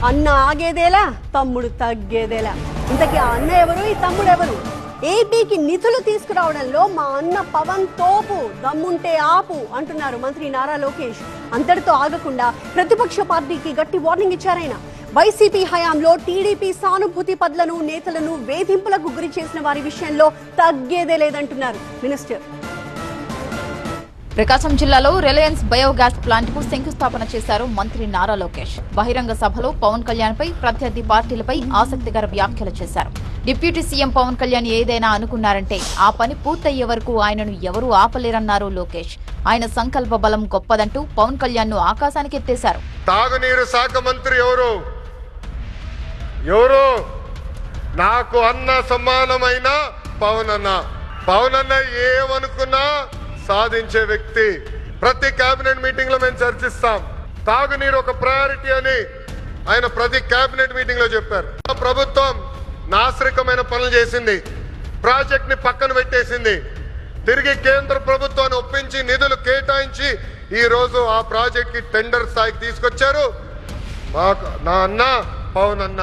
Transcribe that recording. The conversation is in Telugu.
అన్న ఆగేదేలా, తమ్ముడు తగ్గేదేలా. ఇంతకీ ఆ అన్న ఎవరు, ఈ తమ్ముడు ఎవరు? ఏపీకి నిధులు తీసుకురావడంలో మా అన్న పవన్ తోపు, దమ్ముంటే ఆపు అంటున్నారు మంత్రి నారా లోకేష్. అంతటితో ఆగకుండా ప్రతిపక్ష పార్టీకి గట్టి వార్నింగ్ ఇచ్చారాయన. వైసీపీ హయాంలో టీడీపీ సానుభూతి పరులను, నేతలను వేధింపులకు గురి చేసిన వారి విషయంలో తగ్గేదే లేదంటున్నారు మినిస్టర్. ప్రకాశం జిల్లాలో రిలయన్స్ బయోగ్యాస్ ప్లాంట్ కు శంకుస్థాపన చేశారు మంత్రి నారా లోకేష్. బహిరంగ సభలో పవన్ కళ్యాణ్ పై, ప్రత్యర్థి పార్టీలపై ఆసక్తికర వ్యాఖ్యలు చేశారు. డిప్యూటీ సీఎం పవన్ కళ్యాణ్ ఏదైనా అనుకున్నారంటే ఆ పని పూర్తయ్యే వరకు ఆయనను ఎవరూ ఆపలేరన్నారు లోకేష్. ఆయన సంకల్ప బలం గొప్పదంటూ పవన్ కళ్యాణ్ ను ఆకాశానికి ఎత్తేశారు. తాగునీరు శాఖ మంత్రి ఎవరు? నాకు అన్న సమానమైన పవన్ అన్న. పవన్ అన్న ఏమనుకున్నా సాధించే వ్యక్తి. ప్రతి కేబినెట్ మీటింగ్ లో మేము చర్చిస్తాం. తాగునీరు ఒక ప్రయారిటీ అని ఆయన ప్రతి కేబినెట్ మీటింగ్ లో చెప్పారు. ప్రభుత్వం నాశరికమైన పనులు చేసింది, ప్రాజెక్ట్ ని పక్కన పెట్టేసింది. తిరిగి కేంద్ర ప్రభుత్వాన్ని ఒప్పించి నిధులు కేటాయించి ఈ రోజు ఆ ప్రాజెక్ట్ కి టెండర్ స్థాయికి తీసుకొచ్చారు. నా అన్న పవన్ అన్న.